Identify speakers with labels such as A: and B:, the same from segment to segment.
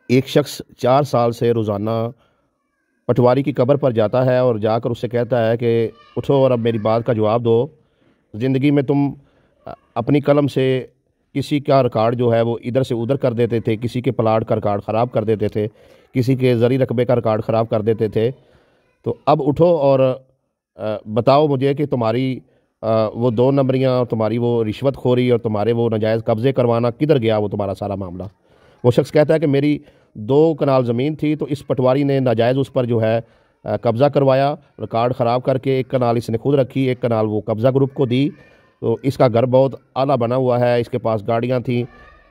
A: एक शख्स 4 साल से रोज़ाना पटवारी की कब्र पर जाता है और जाकर उससे कहता है कि उठो और अब मेरी बात का जवाब दो। ज़िंदगी में तुम अपनी कलम से किसी का रिकॉर्ड जो है वो इधर से उधर कर देते थे, किसी के प्लाट का रिकॉर्ड ख़राब कर देते थे, किसी के ज़री रकबे का रिकॉर्ड ख़राब कर देते थे। तो अब उठो और बताओ मुझे कि तुम्हारी वो 2 नंबरियाँ और तुम्हारी वो रिश्वतखोरी और तुम्हारे वो नाजायज़ कब्ज़े करवाना किधर गया वो तुम्हारा सारा मामला। वो शख्स कहता है कि मेरी 2 कनाल ज़मीन थी, तो इस पटवारी ने नाजायज़ उस पर जो है कब्ज़ा करवाया, रिकॉर्ड ख़राब करके। 1 कनाल इसने खुद रखी, 1 कनाल वो कब्ज़ा ग्रुप को दी। तो इसका घर बहुत आला बना हुआ है, इसके पास गाड़ियाँ थीं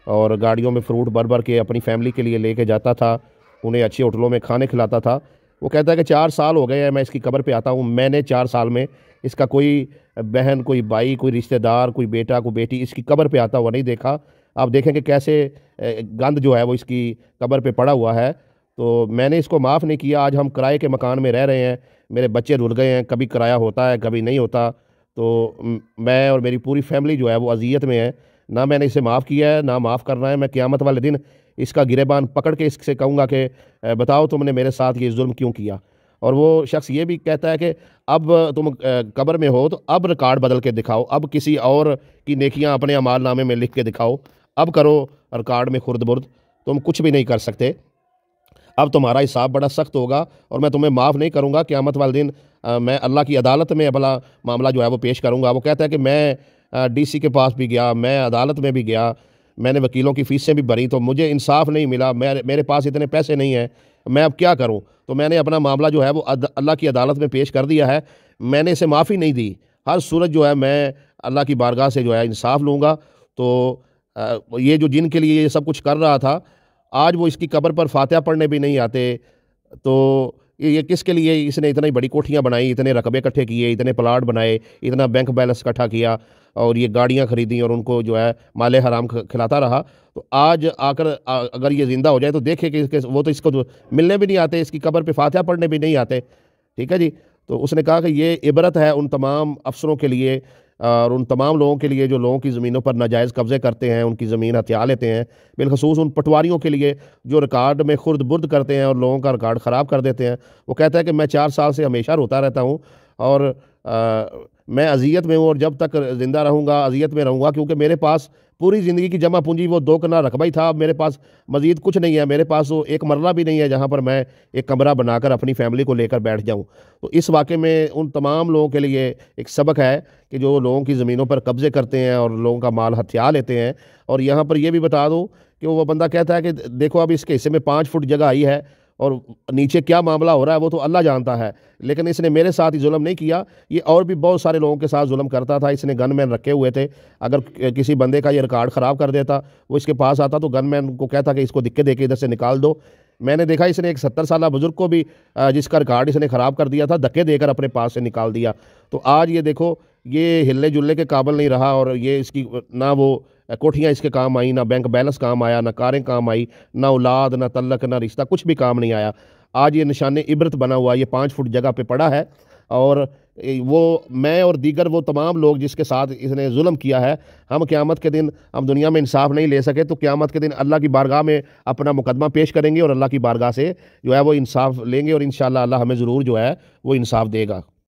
A: और गाड़ियों में फ्रूट भर भर के अपनी फैमिली के लिए लेके जाता था, उन्हें अच्छी होटलों में खाने खिलाता था। वो कहता है कि 4 साल हो गए हैं मैं इसकी कब्र पे आता हूँ, मैंने 4 साल में इसका कोई बहन, कोई भाई, कोई रिश्तेदार, कोई बेटा, कोई बेटी इसकी कब्र पे आता हुआ नहीं देखा। आप देखें कि कैसे गंद जो है वो इसकी कब्र पे पड़ा हुआ है। तो मैंने इसको माफ़ नहीं किया। आज हम किराए के मकान में रह रहे हैं, मेरे बच्चे रुल गए हैं, कभी किराया होता है कभी नहीं होता। तो मैं और मेरी पूरी फैमिली जो है वो अज़ियत में है। ना मैंने इसे माफ़ किया है, ना माफ़ करना है। मैं क़यामत वाले दिन इसका गिरेबान पकड़ के इससे कहूँगा कि बताओ तुमने मेरे साथ ये जुल्म क्यों किया। और वो शख्स ये भी कहता है कि अब तुम कब्र में हो तो अब रिकॉर्ड बदल के दिखाओ, अब किसी और की नेकियां अपने अमाल नामे में लिख के दिखाओ, अब करो रिकॉर्ड में खुर्द बुर्द। तुम कुछ भी नहीं कर सकते, अब तुम्हारा हिसाब बड़ा सख्त होगा और मैं तुम्हें माफ़ नहीं करूँगा। क़यामत वाले दिन मैं अल्लाह की अदालत में भला मामला जो है वो पेश करूँगा। वो कहता है कि मैं डीसी के पास भी गया, मैं अदालत में भी गया, मैंने वकीलों की फ़ीसें भी भरी, तो मुझे इंसाफ नहीं मिला। मेरे पास इतने पैसे नहीं हैं, मैं अब क्या करूँ। तो मैंने अपना मामला जो है वो अल्लाह की अदालत में पेश कर दिया है। मैंने इसे माफ़ी नहीं दी। हर सूरत जो है मैं अल्लाह की बारगाह से जो है इंसाफ लूँगा। तो ये जो जिनके लिए ये सब कुछ कर रहा था, आज वो इसकी कब्र पर फातिहा पढ़ने भी नहीं आते। तो ये किसके लिए इसने इतनी बड़ी कोठियाँ बनाई, इतने रकबे इकट्ठे किए, इतने प्लाट बनाए, इतना बैंक बैलेंस इकट्ठा किया और ये गाड़ियाँ खरीदी और उनको जो है माले हराम खिलाता रहा। तो आज आकर अगर ये ज़िंदा हो जाए तो देखे कि वो तो इसको मिलने भी नहीं आते, इसकी कब्र पे फातिहा पढ़ने भी नहीं आते। ठीक है जी। तो उसने कहा कि ये इबरत है उन तमाम अफसरों के लिए और उन तमाम लोगों के लिए जो लोगों की ज़मीनों पर नाजायज़ कब्ज़े करते हैं, उनकी ज़मीन हथिया लेते हैं। बिलखसूस उन पटवारियों के लिए जो रिकॉर्ड में खुर्द बुर्द करते हैं और लोगों का रिकॉर्ड ख़राब कर देते हैं। वो कहता है कि मैं 4 साल से हमेशा रोता रहता हूँ और मैं अज़ियत में हूँ और जब तक ज़िंदा रहूँगा अज़ियत में रहूँगा, क्योंकि मेरे पास पूरी ज़िंदगी की जमा पूंजी वो 2 कनाल रकबा ही था। अब मेरे पास मज़ीद कुछ नहीं है, मेरे पास वो 1 मरला भी नहीं है जहाँ पर मैं एक कमरा बनाकर अपनी फैमिली को लेकर बैठ जाऊँ। तो इस वाक़े में उन तमाम लोगों के लिए एक सबक है कि जो लोगों की ज़मीनों पर कब्ज़े करते हैं और लोगों का माल हथिया लेते हैं। और यहाँ पर यह भी बता दूँ कि वो बंदा कहता है कि देखो अब इसके हिस्से में 5 फुट जगह आई है और नीचे क्या मामला हो रहा है वो तो अल्लाह जानता है, लेकिन इसने मेरे साथ ही जुल्म नहीं किया। ये और भी बहुत सारे लोगों के साथ जुल्म करता था। इसने गनमैन रखे हुए थे। अगर किसी बंदे का ये रिकॉर्ड ख़राब कर देता, वो इसके पास आता तो गनमैन को कहता कि इसको दिक्कत दे के इधर से निकाल दो। मैंने देखा इसने एक 70 साल बुजुर्ग को भी जिसका रिकॉर्ड इसने ख़राब कर दिया था, धक्के देकर अपने पास से निकाल दिया। तो आज ये देखो ये हिलने जुलने के काबिल नहीं रहा और ये इसकी ना वो कोठियाँ इसके काम आई, ना बैंक बैलेंस काम आया, ना कारें काम आई, ना औलाद, ना तल्लक, ना रिश्ता, कुछ भी काम नहीं आया। आज ये निशान इबरत बना हुआ, ये 5 फुट जगह पे पड़ा है। और वो मैं और दीगर वो तमाम लोग जिसके साथ इसने जुल्म किया है, हम क़यामत के दिन हम दुनिया में इंसाफ नहीं ले सके तो क़यामत के दिन अल्लाह की बारगाह में अपना मुकदमा पेश करेंगे और अल्लाह की बारगाह से जो है वो इंसाफ लेंगे और इंशाअल्लाह अल्लाह हमें ज़रूर जो है वो इंसाफ देगा।